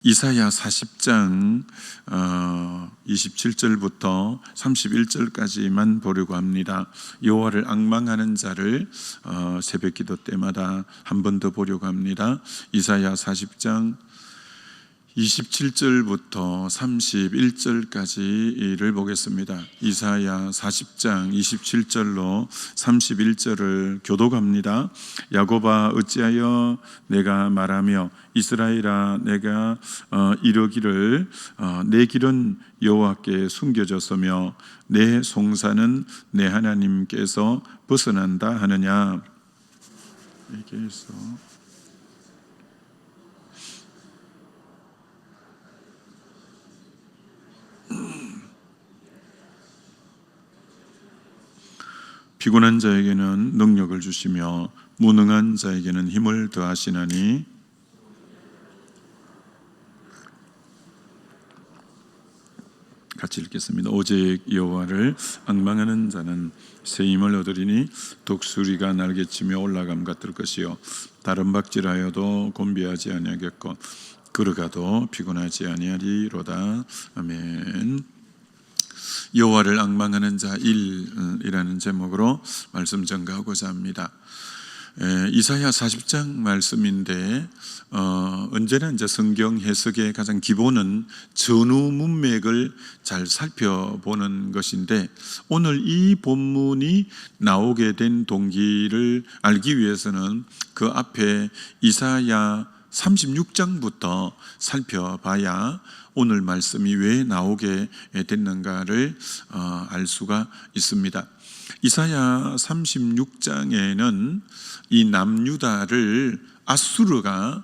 이사야 40장 27절부터 31절까지만 보려고 합니다. 여호와를 앙망하는 자를 새벽 기도 때마다 한 번 더 보려고 합니다. 이사야 40장 27절부터 31절까지를 보겠습니다. 이사야 40장 27절로 31절을 교독합니다. 야곱아 어찌하여 내가 말하며 이스라엘아 내가 이르기를 내 길은 여호와께 숨겨졌으며 내 송사는 내 하나님께서 벗어난다 하느냐. 여기에서 피곤한 자에게는 능력을 주시며 무능한 자에게는 힘을 더하시나니 같이 읽겠습니다. 오직 여호와를 앙망하는 자는 새 힘을 얻으리니 독수리가 날개치며 올라감과 뜰 것이요 다른 박질하여도 곤비하지 아니하겠고 걸어가도 피곤하지 아니하리로다. 아멘. 여호와를 앙망하는 자 1이라는 제목으로 말씀 전가하고자 합니다. 이사야 40장 말씀인데 언제나 이제 성경 해석의 가장 기본은 전후 문맥을 잘 살펴보는 것인데 오늘 이 본문이 나오게 된 동기를 알기 위해서는 그 앞에 이사야 36장부터 살펴봐야 오늘 말씀이 왜 나오게 됐는가를 알 수가 있습니다. 이사야 36장에는 이 남유다를 아수르가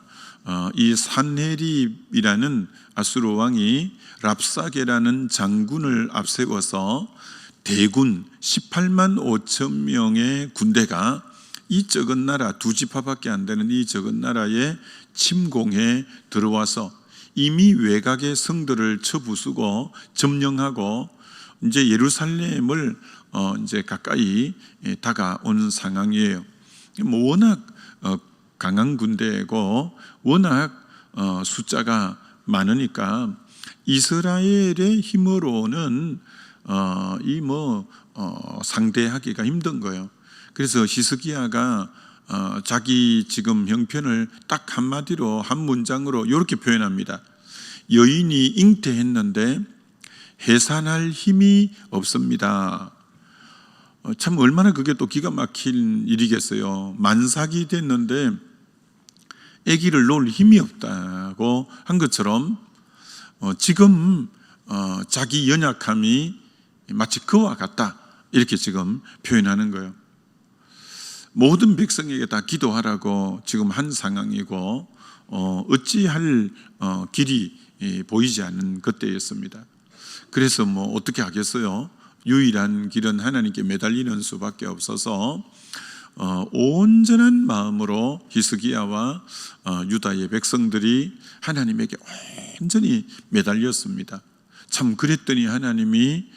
이 산헤립이라는 아수르 왕이 랍사게라는 장군을 앞세워서 대군 18만 5천 명의 군대가 이 적은 나라 두 지파밖에 안 되는 이 적은 나라에 침공해 들어와서 이미 외곽의 성들을 쳐부수고 점령하고 이제 예루살렘을 이제 가까이 다가온 상황이에요. 뭐 워낙 강한 군대고 워낙 숫자가 많으니까 이스라엘의 힘으로는 상대하기가 힘든 거예요. 그래서 히스기야가 자기 지금 형편을 딱 한마디로 한 문장으로 이렇게 표현합니다. 여인이 잉태했는데 해산할 힘이 없습니다. 참 얼마나 그게 또 기가 막힌 일이겠어요. 만삭이 됐는데 아기를 놓을 힘이 없다고 한 것처럼 지금 자기 연약함이 마치 그와 같다 이렇게 지금 표현하는 거예요. 모든 백성에게 다 기도하라고 지금 한 상황이고 어찌할 길이 보이지 않는 그때였습니다. 그래서 뭐 어떻게 하겠어요? 유일한 길은 하나님께 매달리는 수밖에 없어서 온전한 마음으로 히스기야와 유다의 백성들이 하나님에게 온전히 매달렸습니다. 참 그랬더니 하나님이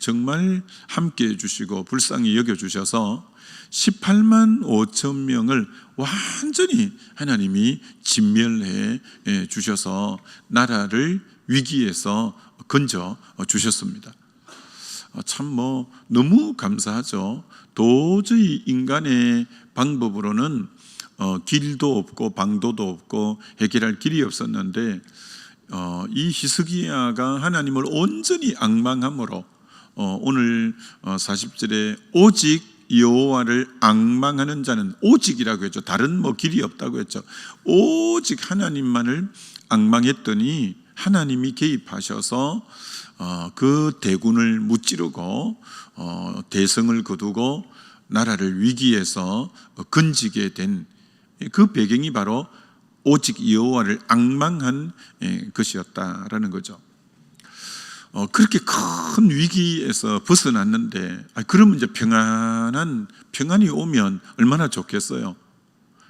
정말 함께 해주시고 불쌍히 여겨주셔서 18만 5천 명을 완전히 하나님이 진멸해 주셔서 나라를 위기에서 건져 주셨습니다. 참 너무 감사하죠. 도저히 인간의 방법으로는 길도 없고 방도도 없고 해결할 길이 없었는데 이 히스기야가 하나님을 온전히 앙망함으로 오늘 40절에 오직 여호와를 앙망하는 자는 오직이라고 했죠. 다른 길이 없다고 했죠. 오직 하나님만을 앙망했더니 하나님이 개입하셔서 그 대군을 무찌르고 대성을 거두고 나라를 위기에서 건지게 된 그 배경이 바로 오직 여호와를 앙망한 것이었다라는 거죠. 그렇게 큰 위기에서 벗어났는데 그러면 이제 평안이 오면 얼마나 좋겠어요.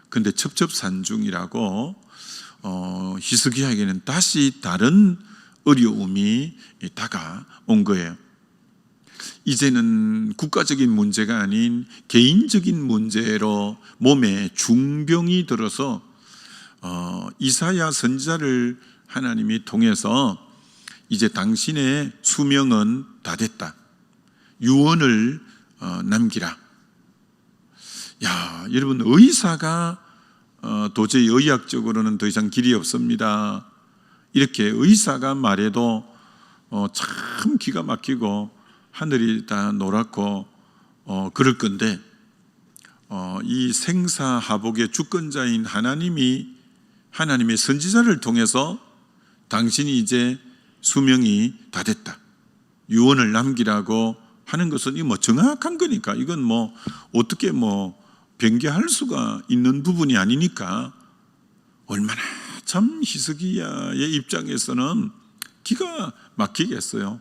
근데 첩첩산중이라고 히스기야에게는 다시 다른 어려움이 다가온 거예요. 이제는 국가적인 문제가 아닌 개인적인 문제로 몸에 중병이 들어서 이사야 선지자를 하나님이 통해서 이제 당신의 수명은 다 됐다. 유언을 남기라. 야, 여러분, 의사가 도저히 의학적으로는 더 이상 길이 없습니다. 이렇게 의사가 말해도 참 기가 막히고 하늘이 다 노랗고 그럴 건데, 이 생사하복의 주권자인 하나님의 선지자를 통해서 당신이 이제 수명이 다 됐다, 유언을 남기라고 하는 것은 이 정확한 거니까, 이건 어떻게 변개할 수가 있는 부분이 아니니까 얼마나 참 히스기야의 입장에서는 기가 막히겠어요.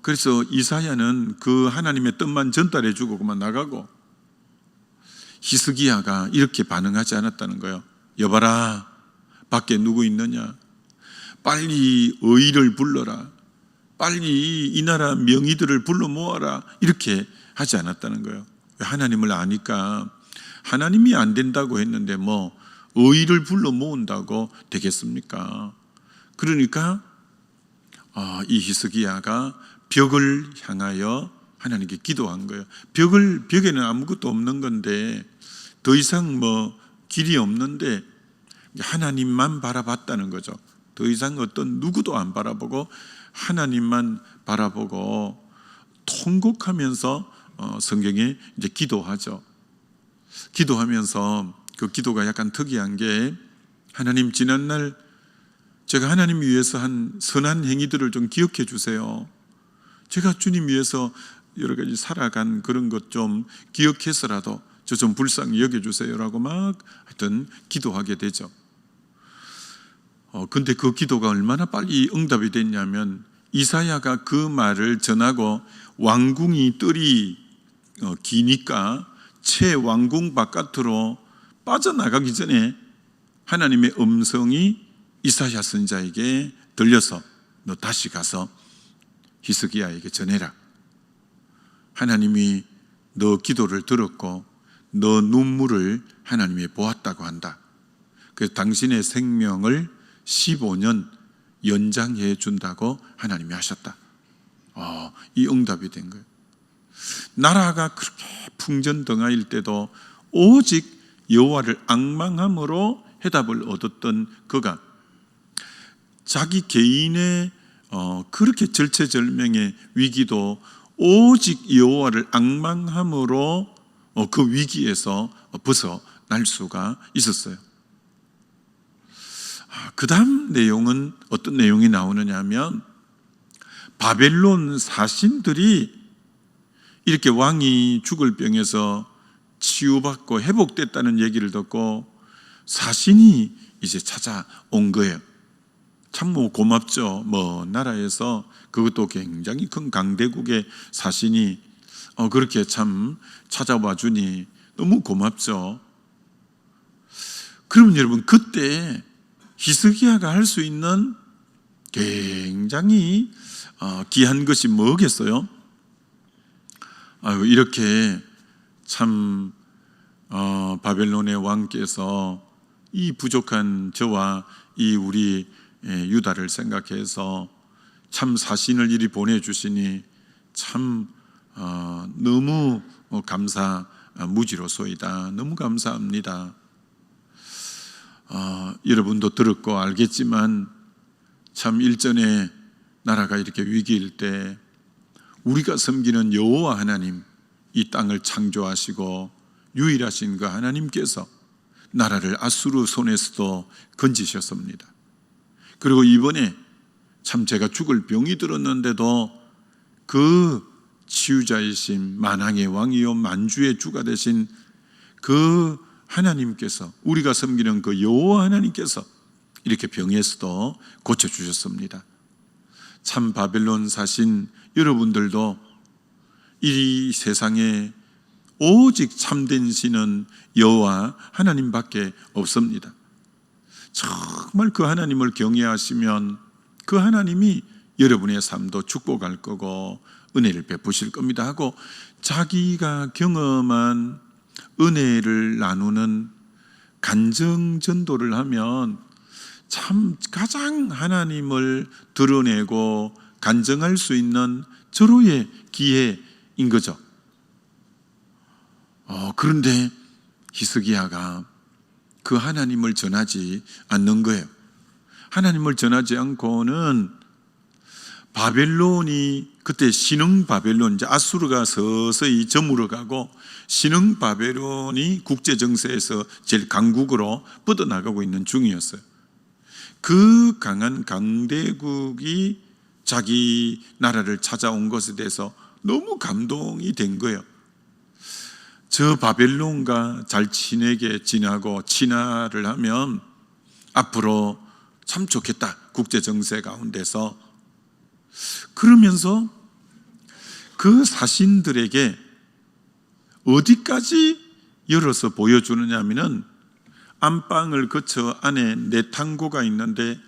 그래서 이사야는 그 하나님의 뜻만 전달해 주고 그만 나가고, 히스기야가 이렇게 반응하지 않았다는 거예요. 여봐라, 밖에 누구 있느냐? 빨리 의를 불러라. 빨리 이 나라 명의들을 불러 모아라. 이렇게 하지 않았다는 거예요. 하나님을 아니까 하나님이 안 된다고 했는데 의를 불러 모은다고 되겠습니까? 그러니까 이 히스기야가 벽을 향하여 하나님께 기도한 거예요. 벽에는 아무것도 없는 건데, 더 이상 길이 없는데 하나님만 바라봤다는 거죠. 더 이상 어떤 누구도 안 바라보고 하나님만 바라보고 통곡하면서 성경에 이제 기도하죠. 기도하면서 그 기도가 약간 특이한 게, 하나님, 지난날 제가 하나님 위해서 한 선한 행위들을 좀 기억해 주세요. 제가 주님 위해서 여러 가지 살아간 그런 것 좀 기억해서라도 저 좀 불쌍히 여겨주세요라고 막 하여튼 기도하게 되죠. 근데 그 기도가 얼마나 빨리 응답이 됐냐면, 이사야가 그 말을 전하고 왕궁이 뜰이 기니까 채 왕궁 바깥으로 빠져나가기 전에 하나님의 음성이 이사야 선지자에게 들려서, 너 다시 가서 히스기야에게 전해라. 하나님이 너 기도를 들었고 너 눈물을 하나님이 보았다고 한다. 그래서 당신의 생명을 15년 연장해 준다고 하나님이 하셨다. 이 응답이 된 거예요. 나라가 그렇게 풍전등화일 때도 오직 여호와를 앙망함으로 해답을 얻었던 그가 자기 개인의 그렇게 절체절명의 위기도 오직 여호와를 앙망함으로 그 위기에서 벗어날 수가 있었어요. 그 다음 내용은 어떤 내용이 나오느냐 하면, 바벨론 사신들이 이렇게 왕이 죽을 병에서 치유받고 회복됐다는 얘기를 듣고 사신이 이제 찾아온 거예요. 참 고맙죠. 나라에서, 그것도 굉장히 큰 강대국의 사신이 그렇게 참 찾아와 주니 너무 고맙죠. 그러면 여러분, 그때 히스기야가 할 수 있는 굉장히 귀한 것이 뭐겠어요? 이렇게 참 바벨론의 왕께서 이 부족한 저와 이 우리 유다를 생각해서 참 사신을 이리 보내주시니 참 너무 무지로소이다. 너무 감사합니다. 여러분도 들었고 알겠지만, 참 일전에 나라가 이렇게 위기일 때 우리가 섬기는 여호와 하나님, 이 땅을 창조하시고 유일하신 그 하나님께서 나라를 아수르 손에서도 건지셨습니다. 그리고 이번에 참 제가 죽을 병이 들었는데도 그 치유자이신 만왕의 왕이요 만주의 주가 되신 그 하나님께서, 우리가 섬기는 그 여호와 하나님께서 이렇게 병에서도 고쳐주셨습니다. 참 바벨론 사신 여러분들도 이 세상에 오직 참된 신은 여호와 하나님밖에 없습니다. 정말 그 하나님을 경외하시면 그 하나님이 여러분의 삶도 축복할 거고 은혜를 베푸실 겁니다 하고, 자기가 경험한 은혜를 나누는 간증 전도를 하면 참 가장 하나님을 드러내고 간증할 수 있는 절호의 기회인 거죠. 그런데 히스기야가 그 하나님을 전하지 않는 거예요. 하나님을 전하지 않고는 바벨론이 그때 신흥 바벨론, 이제 아수르가 서서히 저물어가고 신흥 바벨론이 국제 정세에서 제일 강국으로 뻗어나가고 있는 중이었어요. 그 강한 강대국이 자기 나라를 찾아온 것에 대해서 너무 감동이 된 거예요. 저 바벨론과 잘 친하게 지내고 친화를 하면 앞으로 참 좋겠다, 국제 정세 가운데서. 그러면서 그 사신들에게 어디까지 열어서 보여주느냐 하면은 안방을 거쳐 안에 내탕고가 있는데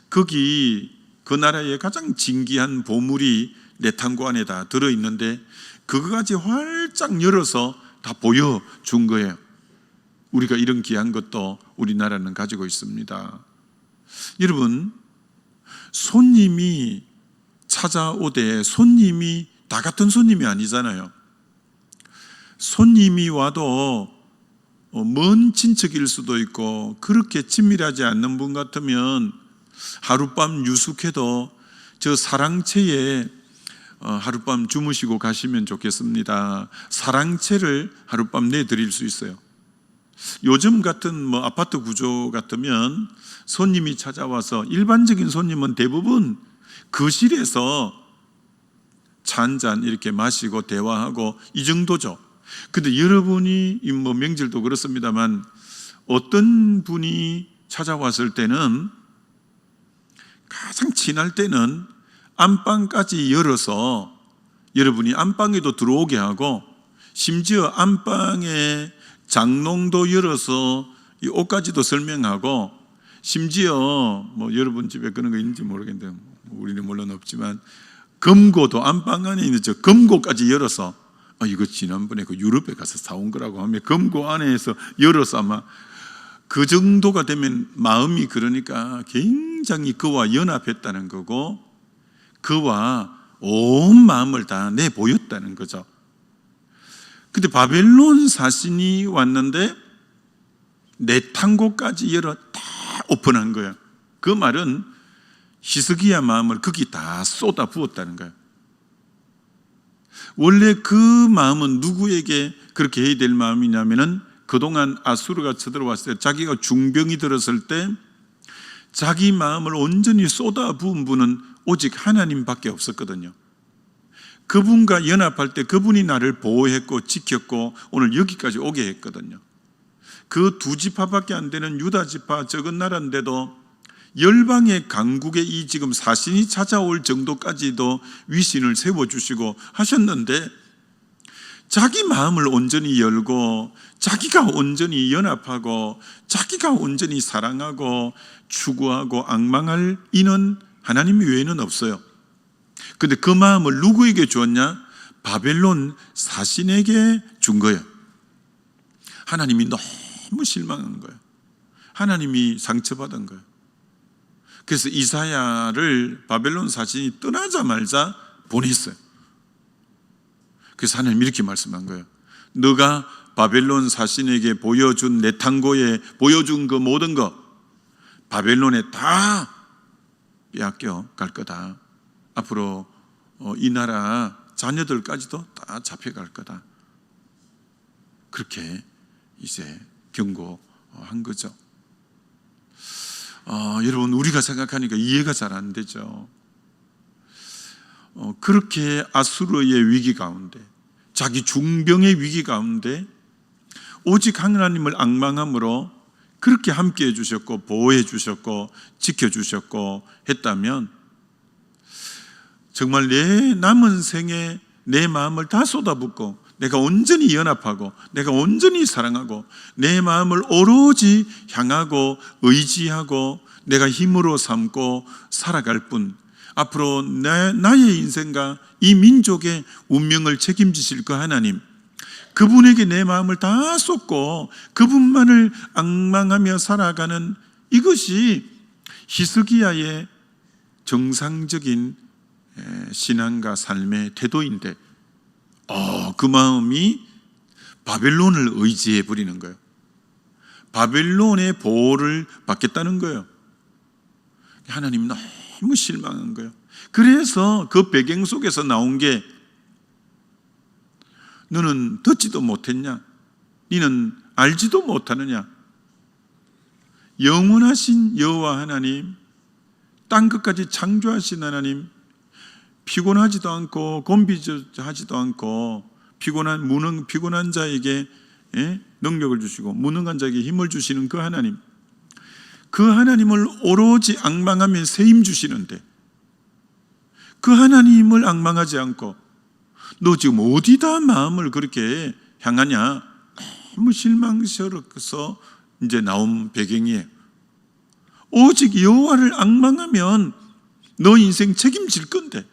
거기 그 나라의 가장 진귀한 보물이 내탕고 안에 다 들어있는데 그거까지 활짝 열어서 다 보여준 거예요. 우리가 이런 귀한 것도 우리나라는 가지고 있습니다. 여러분, 손님이 찾아오되 손님이 다 같은 손님이 아니잖아요. 손님이 와도 먼 친척일 수도 있고 그렇게 친밀하지 않는 분 같으면 하룻밤 유숙해도 저 사랑채에 하룻밤 주무시고 가시면 좋겠습니다. 사랑채를 하룻밤 내드릴 수 있어요. 요즘 같은 아파트 구조 같으면 손님이 찾아와서 일반적인 손님은 대부분 거실에서 차 한잔 이렇게 마시고 대화하고 이 정도죠. 근데 여러분이 명절도 그렇습니다만 어떤 분이 찾아왔을 때는 가장 친할 때는 안방까지 열어서 여러분이 안방에도 들어오게 하고 심지어 안방에 장롱도 열어서 이 옷까지도 설명하고 심지어 여러분 집에 그런 거 있는지 모르겠는데 우리는 물론 없지만 금고도 안방 안에 있는 저 금고까지 열어서 이거 지난번에 그 유럽에 가서 사온 거라고 하면 금고 안에서 열어서 아마 그 정도가 되면 마음이 그러니까 굉장히 그와 연합했다는 거고 그와 온 마음을 다 내보였다는 거죠. 근데 바벨론 사신이 왔는데 내탕고까지 열어 다 오픈한 거예요. 그 말은 히스기야 마음을 거기 다 쏟아 부었다는 거예요. 원래 그 마음은 누구에게 그렇게 해야 될 마음이냐면은 그동안 아수르가 쳐들어왔을 때 자기가 중병이 들었을 때 자기 마음을 온전히 쏟아 부은 분은 오직 하나님밖에 없었거든요. 그분과 연합할 때 그분이 나를 보호했고 지켰고 오늘 여기까지 오게 했거든요. 그 두 지파밖에 안 되는 유다 지파, 적은 나라인데도 열방의 강국에 이 지금 사신이 찾아올 정도까지도 위신을 세워주시고 하셨는데 자기 마음을 온전히 열고 자기가 온전히 연합하고 자기가 온전히 사랑하고 추구하고 앙망할 이는 하나님 외에는 없어요. 근데 그 마음을 누구에게 주었냐? 바벨론 사신에게 준 거예요. 하나님이 너무 실망한 거예요. 하나님이 상처받은 거예요. 그래서 이사야를 바벨론 사신이 떠나자마자 보냈어요. 그래서 하나님이 이렇게 말씀한 거예요. 너가 바벨론 사신에게 보여준 내탕고에 보여준 그 모든 것 바벨론에 다 빼앗겨 갈 거다. 앞으로 이 나라 자녀들까지도 다 잡혀갈 거다. 그렇게 이제 경고한 거죠. 여러분 우리가 생각하니까 이해가 잘 안 되죠. 그렇게 아수르의 위기 가운데 자기 중병의 위기 가운데 오직 하나님을 앙망함으로 그렇게 함께해 주셨고 보호해 주셨고 지켜주셨고 했다면 정말 내 남은 생에 내 마음을 다 쏟아붓고 내가 온전히 연합하고 내가 온전히 사랑하고 내 마음을 오로지 향하고 의지하고 내가 힘으로 삼고 살아갈 뿐 앞으로 나의 인생과 이 민족의 운명을 책임지실 그 하나님 그분에게 내 마음을 다 쏟고 그분만을 앙망하며 살아가는 이것이 히스기야의 정상적인 신앙과 삶의 태도인데 그 마음이 바벨론을 의지해 버리는 거예요. 바벨론의 보호를 받겠다는 거예요. 하나님 너무 실망한 거예요. 그래서 그 배경 속에서 나온 게 너는 듣지도 못했냐? 너는 알지도 못하느냐? 영원하신 여호와 하나님, 땅 끝까지 창조하신 하나님, 피곤하지도 않고 곤비하지도 않고 피곤한 자에게 능력을 주시고 무능한 자에게 힘을 주시는 그 하나님, 그 하나님을 오로지 앙망하며 세임 주시는데 그 하나님을 앙망하지 않고 너 지금 어디다 마음을 그렇게 향하냐? 너무 실망스러워서 이제 나온 배경이에요. 오직 여호와를 앙망하면 너 인생 책임질 건데,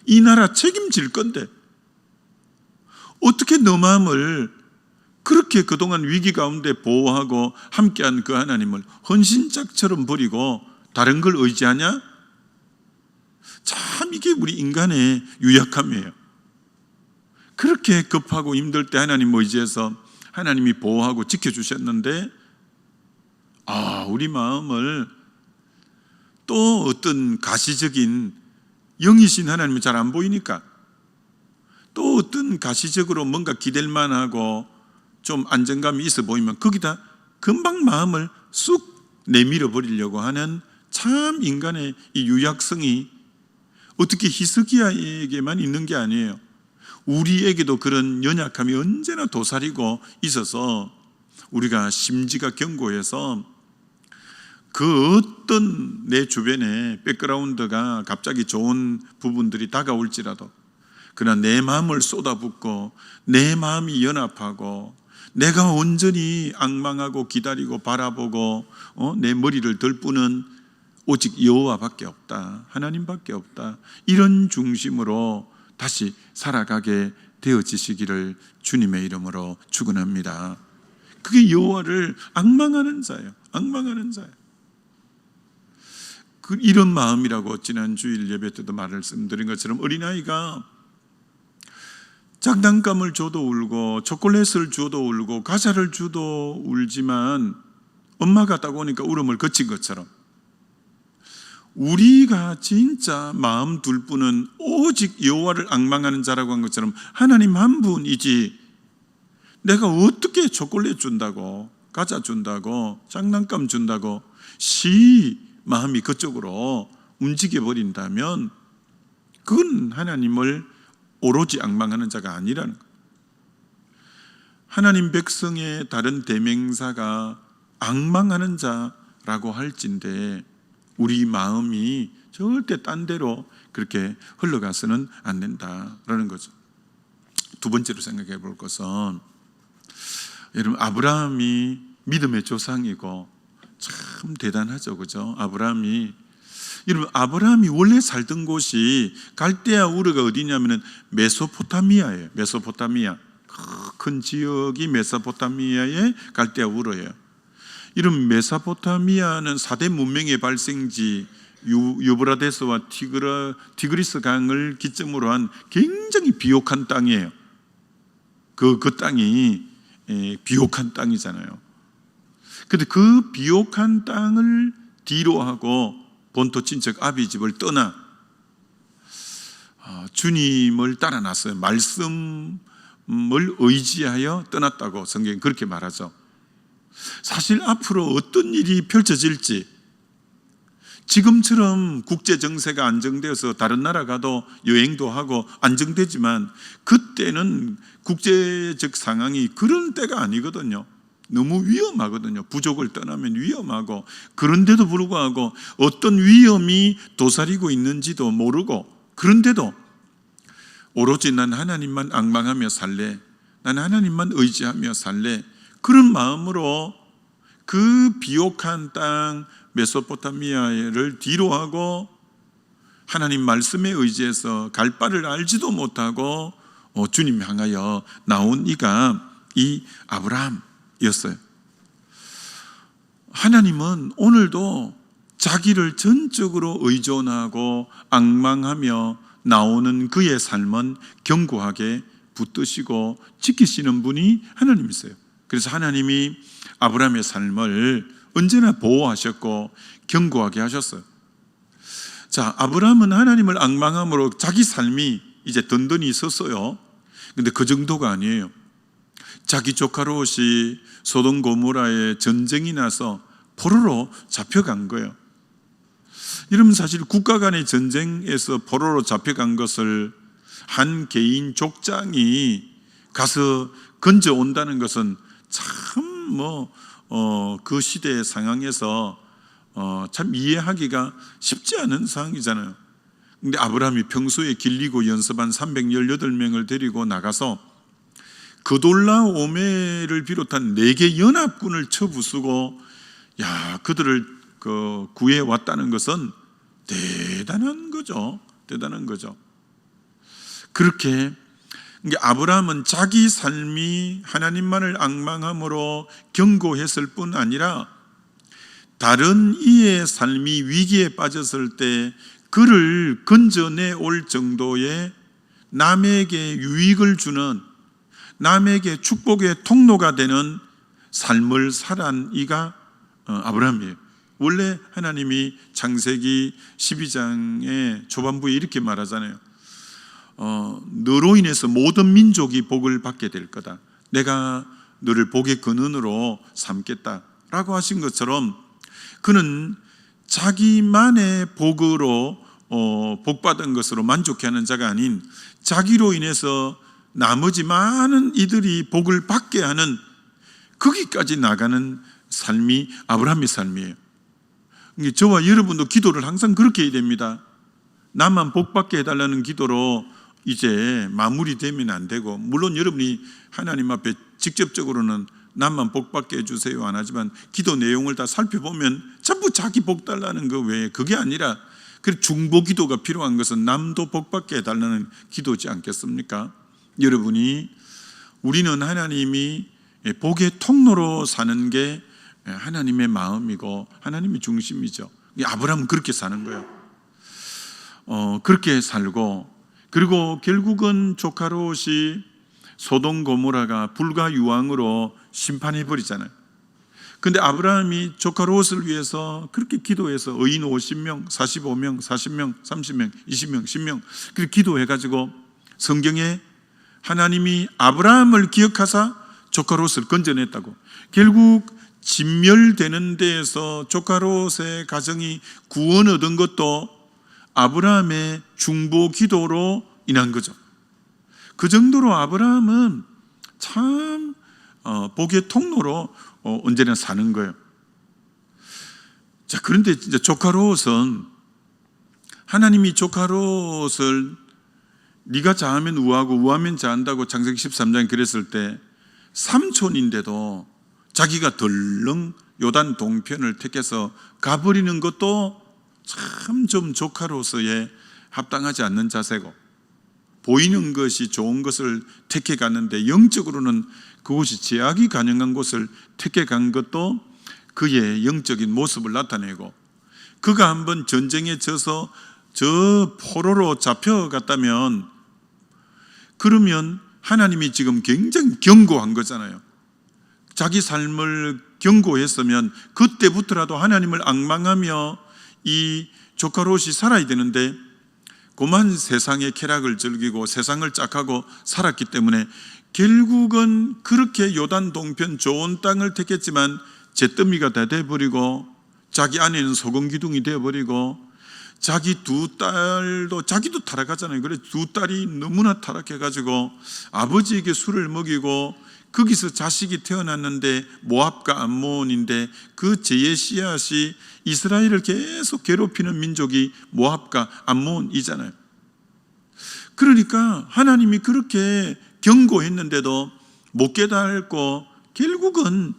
이 나라 책임질 건데 어떻게 너 마음을 그렇게 그동안 위기 가운데 보호하고 함께한 그 하나님을 헌신짝처럼 버리고 다른 걸 의지하냐? 참 이게 우리 인간의 유약함이에요. 그렇게 급하고 힘들 때 하나님 의지해서 하나님이 보호하고 지켜주셨는데 우리 마음을 또 어떤 가시적인 영이신 하나님이 잘 안 보이니까 또 어떤 가시적으로 뭔가 기댈 만하고 좀 안정감이 있어 보이면 거기다 금방 마음을 쑥 내밀어 버리려고 하는 참 인간의 이 유약성이 어떻게 히스기야에게만 있는 게 아니에요. 우리에게도 그런 연약함이 언제나 도사리고 있어서 우리가 심지가 견고해서 그 어떤 내 주변에 백그라운드가 갑자기 좋은 부분들이 다가올지라도 그러나 내 마음을 쏟아붓고 내 마음이 연합하고 내가 온전히 앙망하고 기다리고 바라보고 내 머리를 들 뿐은 오직 여호와밖에 없다, 하나님밖에 없다, 이런 중심으로 다시 살아가게 되어지시기를 주님의 이름으로 축원합니다. 그게 여호와를 앙망하는 자예요. 앙망하는 자예요. 이런 마음이라고 지난 주일 예배 때도 말씀드린 것처럼 어린아이가 장난감을 줘도 울고 초콜릿을 줘도 울고 과자를 줘도 울지만 엄마가 딱 오니까 울음을 그친 것처럼 우리가 진짜 마음 둘 분은 오직 여호와를 앙망하는 자라고 한 것처럼 하나님 한 분이지, 내가 어떻게 초콜릿 준다고 과자 준다고 장난감 준다고 마음이 그쪽으로 움직여 버린다면 그건 하나님을 오로지 앙망하는 자가 아니라는 거예요. 하나님 백성의 다른 대명사가 앙망하는 자라고 할진데 우리 마음이 절대 딴 데로 그렇게 흘러가서는 안 된다라는 거죠. 두 번째로 생각해 볼 것은, 여러분, 아브라함이 믿음의 조상이고 참 대단하죠, 그죠? 아브라함이 원래 살던 곳이 갈대아 우르가 어디냐면은 메소포타미아예요. 메소포타미아, 큰 지역이 메소포타미아의 갈대아 우르예요. 이런 메소포타미아는 4대 문명의 발생지, 유브라데스와 티그리스 강을 기점으로 한 굉장히 비옥한 땅이에요. 그 땅이 비옥한 땅이잖아요. 근데 그 비옥한 땅을 뒤로하고 본토 친척 아비 집을 떠나 주님을 따라 났어요. 말씀을 의지하여 떠났다고 성경이 그렇게 말하죠. 사실 앞으로 어떤 일이 펼쳐질지, 지금처럼 국제 정세가 안정되어서 다른 나라 가도 여행도 하고 안정되지만 그때는 국제적 상황이 그런 때가 아니거든요. 너무 위험하거든요. 부족을 떠나면 위험하고, 그런데도 불구하고 어떤 위험이 도사리고 있는지도 모르고, 그런데도 오로지 난 하나님만 앙망하며 살래, 난 하나님만 의지하며 살래, 그런 마음으로 그 비옥한 땅 메소포타미아를 뒤로하고 하나님 말씀에 의지해서 갈 바를 알지도 못하고 주님 향하여 나온 이가 이 아브라함이었어요. 하나님은 오늘도 자기를 전적으로 의존하고 앙망하며 나오는 그의 삶은 견고하게 붙드시고 지키시는 분이 하나님이세요. 그래서 하나님이 아브라함의 삶을 언제나 보호하셨고 견고하게 하셨어요. 자, 아브라함은 하나님을 앙망함으로 자기 삶이 이제 든든히 섰어요. 근데 그 정도가 아니에요. 자기 조카 롯이 소돔 고모라에 전쟁이 나서 포로로 잡혀간 거예요. 여러분, 사실 국가 간의 전쟁에서 포로로 잡혀간 것을 한 개인 족장이 가서 건져온다는 것은 참 그 시대의 상황에서 참 이해하기가 쉽지 않은 상황이잖아요. 근데 아브라함이 평소에 길리고 연습한 318명을 데리고 나가서 그돌라오메를 비롯한 4개 연합군을 쳐부수고 그들을 구해왔다는 것은 대단한 거죠. 대단한 거죠. 그렇게 아브라함은 자기 삶이 하나님만을 앙망함으로 견고했을 뿐 아니라 다른 이의 삶이 위기에 빠졌을 때 그를 건져내 올 정도의 남에게 유익을 주는, 남에게 축복의 통로가 되는 삶을 살아온 이가 아브라함이에요. 원래 하나님이 창세기 12장의 초반부에 이렇게 말하잖아요. 너로 인해서 모든 민족이 복을 받게 될 거다. 내가 너를 복의 근원으로 삼겠다 라고 하신 것처럼 그는 자기만의 복으로 복받은 것으로 만족해하는 자가 아닌 자기로 인해서 나머지 많은 이들이 복을 받게 하는 거기까지 나가는 삶이 아브라함의 삶이에요. 저와 여러분도 기도를 항상 그렇게 해야 됩니다. 나만 복받게 해달라는 기도로 이제 마무리되면 안 되고, 물론 여러분이 하나님 앞에 직접적으로는 나만 복받게 해주세요 안 하지만 기도 내용을 다 살펴보면 전부 자기 복 달라는 거 외에 그게 아니라 중보 기도가 필요한 것은 남도 복받게 해달라는 기도지 않겠습니까? 여러분이, 우리는 하나님이 복의 통로로 사는 게 하나님의 마음이고 하나님의 중심이죠. 아브라함은 그렇게 사는 거예요. 그렇게 살고, 그리고 결국은 조카 롯이 소돔 고모라가 불과 유황으로 심판해 버리잖아요. 근데 아브라함이 조카 롯을 위해서 그렇게 기도해서 의인 50명, 45명, 40명, 30명, 20명, 10명 그렇게 기도해가지고 성경에 하나님이 아브라함을 기억하사 조카 롯을 건져냈다고. 결국 진멸되는 데에서 조카 롯의 가정이 구원 얻은 것도 아브라함의 중보 기도로 인한 거죠. 그 정도로 아브라함은 참 복의 통로로 언제나 사는 거예요. 자, 그런데 이제 조카 롯은, 하나님이 조카 롯을 네가 자하면 우하고 우하면 자한다고 창세기 13장에 그랬을 때 삼촌인데도 자기가 덜렁 요단 동편을 택해서 가버리는 것도 참 좀 조카로서의 합당하지 않는 자세고, 보이는 것이 좋은 것을 택해 갔는데 영적으로는 그곳이 제약이 가능한 곳을 택해 간 것도 그의 영적인 모습을 나타내고, 그가 한번 전쟁에 져서 저 포로로 잡혀갔다면 그러면 하나님이 지금 굉장히 견고한 거잖아요. 자기 삶을 견고했으면 그때부터라도 하나님을 앙망하며 이 조카 롯이 살아야 되는데 그만 세상의 쾌락을 즐기고 세상을 짝하고 살았기 때문에 결국은 그렇게 요단 동편 좋은 땅을 택했지만 잿더미가 다 돼버리고 자기 아내는 소금 기둥이 되어버리고 자기 두 딸도, 자기도 타락하잖아요. 그래서 두 딸이 너무나 타락해가지고 아버지에게 술을 먹이고 거기서 자식이 태어났는데 모압과 암몬인데 그 죄의 씨앗이 이스라엘을 계속 괴롭히는 민족이 모압과 암몬이잖아요. 그러니까 하나님이 그렇게 경고했는데도 못 깨닫고 결국은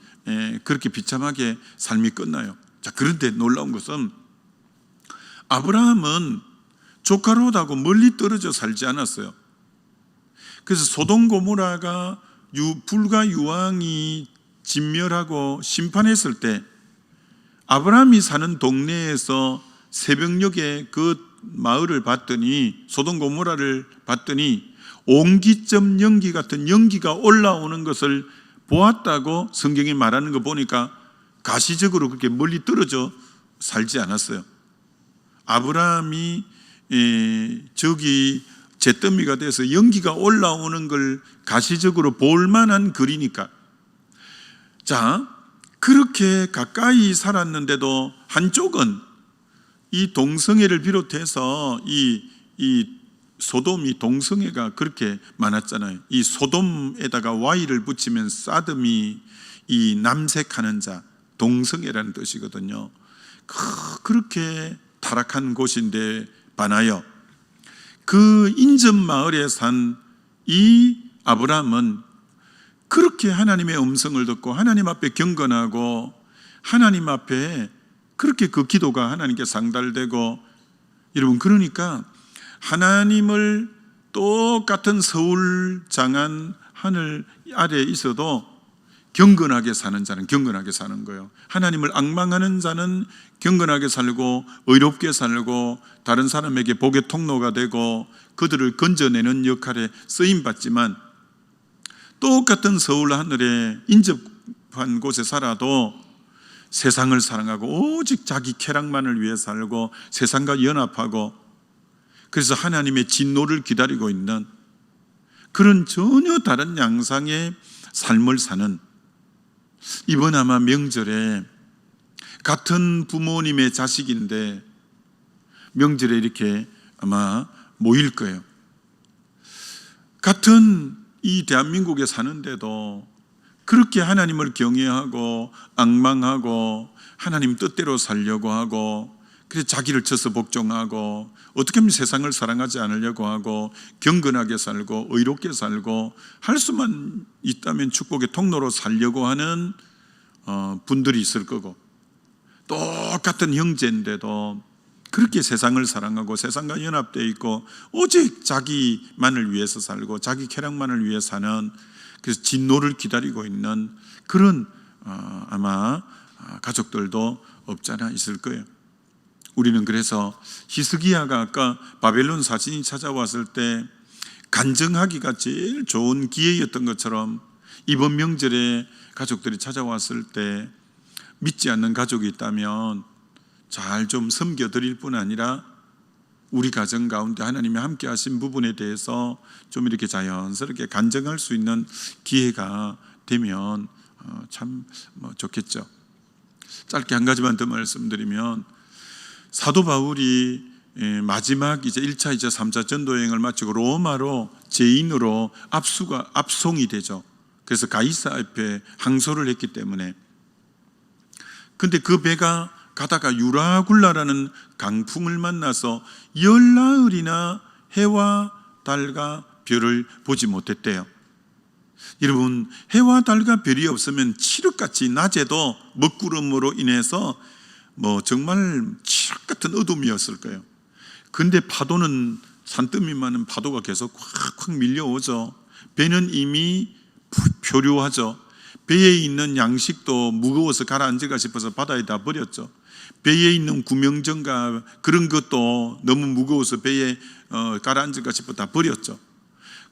그렇게 비참하게 삶이 끝나요. 자, 그런데 놀라운 것은 아브라함은 조카 롯하고 멀리 떨어져 살지 않았어요. 그래서 소돔 고모라가 불과 유황이 진멸하고 심판했을 때 아브라함이 사는 동네에서 새벽녘에 그 마을을 봤더니, 소돔 고모라를 봤더니 옹기점 연기 같은 연기가 올라오는 것을 보았다고 성경이 말하는 거 보니까 가시적으로 그렇게 멀리 떨어져 살지 않았어요. 아브라함이 저기 잿더미가 돼서 연기가 올라오는 걸 가시적으로 볼 만한 거리니까. 자, 그렇게 가까이 살았는데도 한쪽은 이 동성애를 비롯해서 이 소돔이 동성애가 그렇게 많았잖아요. 이 소돔에다가 Y를 붙이면 사드미, 이 남색하는 자, 동성애라는 뜻이거든요. 그렇게 타락한 곳인데 반하여 그 인접 마을에 산 이 아브라함은 그렇게 하나님의 음성을 듣고 하나님 앞에 경건하고 하나님 앞에 그렇게 그 기도가 하나님께 상달되고, 여러분, 그러니까 하나님을 똑같은 서울 장안 하늘 아래에 있어도 경건하게 사는 자는 경건하게 사는 거예요. 하나님을 앙망하는 자는 경건하게 살고 의롭게 살고 다른 사람에게 복의 통로가 되고 그들을 건져내는 역할에 쓰임받지만, 똑같은 서울 하늘에 인접한 곳에 살아도 세상을 사랑하고 오직 자기 쾌락만을 위해 살고 세상과 연합하고, 그래서 하나님의 진노를 기다리고 있는 그런 전혀 다른 양상의 삶을 사는, 이번 아마 명절에 같은 부모님의 자식인데 명절에 이렇게 아마 모일 거예요. 같은 이 대한민국에 사는데도 그렇게 하나님을 경외하고 앙망하고 하나님 뜻대로 살려고 하고, 그래서 자기를 쳐서 복종하고 어떻게 하면 세상을 사랑하지 않으려고 하고 경건하게 살고 의롭게 살고 할 수만 있다면 축복의 통로로 살려고 하는 분들이 있을 거고, 똑같은 형제인데도 그렇게 세상을 사랑하고 세상과 연합되어 있고 오직 자기만을 위해서 살고 자기 쾌락만을 위해 사는, 그래서 진노를 기다리고 있는 그런 아마 가족들도 없잖아 있을 거예요. 우리는 그래서 히스기야가 아까 바벨론 사신이 찾아왔을 때 간증하기가 제일 좋은 기회였던 것처럼 이번 명절에 가족들이 찾아왔을 때 믿지 않는 가족이 있다면 잘 좀 섬겨드릴 뿐 아니라 우리 가정 가운데 하나님이 함께 하신 부분에 대해서 좀 이렇게 자연스럽게 간증할 수 있는 기회가 되면 참 좋겠죠. 짧게 한 가지만 더 말씀드리면, 사도 바울이 마지막 이제 1차, 2차, 3차 전도 여행을 마치고 로마로 죄인으로 압송이 되죠. 그래서 가이사 앞에 항소를 했기 때문에. 근데 그 배가 가다가 유라굴라라는 강풍을 만나서 열나흘이나 해와 달과 별을 보지 못했대요. 여러분, 해와 달과 별이 없으면 칠흑같이 낮에도 먹구름으로 인해서 정말 칠흑 같은 어둠이었을 거예요. 근데 파도는, 산더미 많은 파도가 계속 확확 밀려오죠. 배는 이미 표류하죠. 배에 있는 양식도 무거워서 가라앉을까 싶어서 바다에다 버렸죠. 배에 있는 구명정과 그런 것도 너무 무거워서 배에 가라앉을까 싶어 다 버렸죠.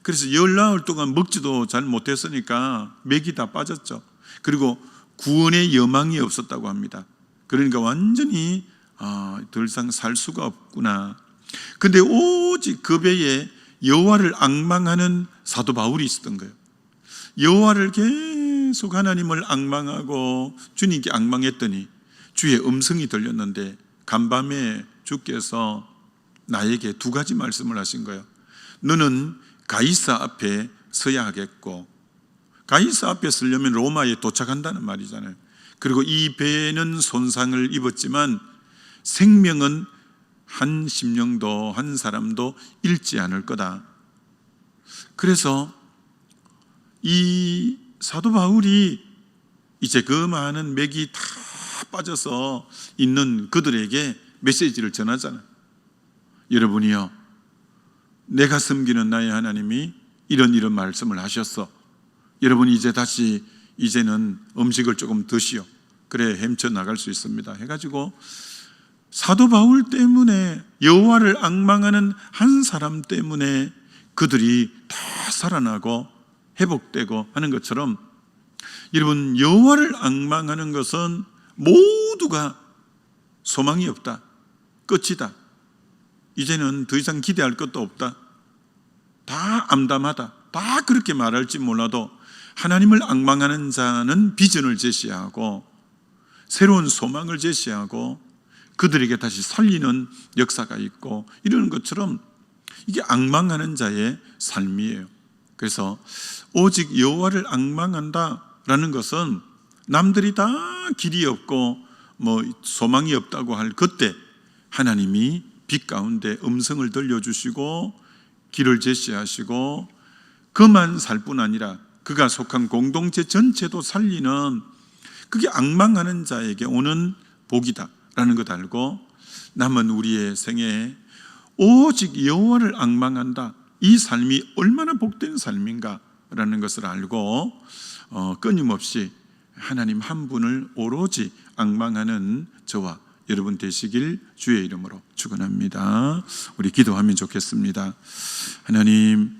그래서 열나흘 동안 먹지도 잘 못했으니까 맥이 다 빠졌죠. 그리고 구원의 여망이 없었다고 합니다. 그러니까 완전히 더 이상 살 수가 없구나. 근데 오직 그 배에 여호와를 앙망하는 사도 바울이 있었던 거예요. 여호와를 계속 하나님을 앙망하고 주님께 앙망했더니 주의 음성이 들렸는데 간밤에 주께서 나에게 두 가지 말씀을 하신 거예요. 너는 가이사 앞에 서야 하겠고, 가이사 앞에 서려면 로마에 도착한다는 말이잖아요. 그리고 이 배는 손상을 입었지만 생명은 한 심령도 한 사람도 잃지 않을 거다. 그래서 이 사도 바울이 이제 그 많은 맥이 다 빠져서 있는 그들에게 메시지를 전하잖아요. 여러분이요, 내가 섬기는 나의 하나님이 이런 말씀을 하셨어. 여러분이 이제 다시 이제는 음식을 조금 드시오. 그래 헤쳐 나갈 수 있습니다 해가지고 사도 바울 때문에, 여호와를 앙망하는 한 사람 때문에 그들이 다 살아나고 회복되고 하는 것처럼, 여러분, 여호와를 앙망하는 것은 모두가 소망이 없다, 끝이다, 이제는 더 이상 기대할 것도 없다, 다 암담하다, 다 그렇게 말할지 몰라도 하나님을 앙망하는 자는 비전을 제시하고 새로운 소망을 제시하고 그들에게 다시 살리는 역사가 있고, 이러는 것처럼 이게 앙망하는 자의 삶이에요. 그래서 오직 여호와를 앙망한다라는 것은 남들이 다 길이 없고 소망이 없다고 할 그때 하나님이 빛 가운데 음성을 들려주시고 길을 제시하시고, 그만 살 뿐 아니라 그가 속한 공동체 전체도 살리는, 그게 앙망하는 자에게 오는 복이다라는 것 알고, 남은 우리의 생애에 오직 여호와를 앙망한다, 이 삶이 얼마나 복된 삶인가라는 것을 알고 끊임없이 하나님 한 분을 오로지 앙망하는 저와 여러분 되시길 주의 이름으로 축원합니다. 우리 기도하면 좋겠습니다. 하나님,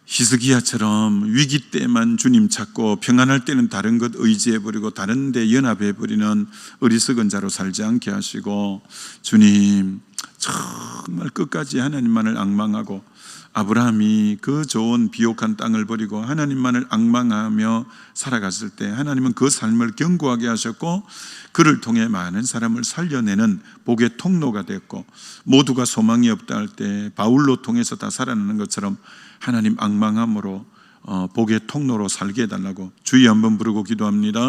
히스기야처럼 위기 때만 주님 찾고 평안할 때는 다른 것 의지해버리고 다른 데 연합해버리는 어리석은 자로 살지 않게 하시고, 주님 정말 끝까지 하나님만을 앙망하고, 아브라함이 그 좋은 비옥한 땅을 버리고 하나님만을 앙망하며 살아갔을 때 하나님은 그 삶을 견고하게 하셨고, 그를 통해 많은 사람을 살려내는 복의 통로가 됐고, 모두가 소망이 없다 할 때 바울로 통해서 다 살아나는 것처럼 하나님 앙망함으로 복의 통로로 살게 해달라고 주의 한번 부르고 기도합니다.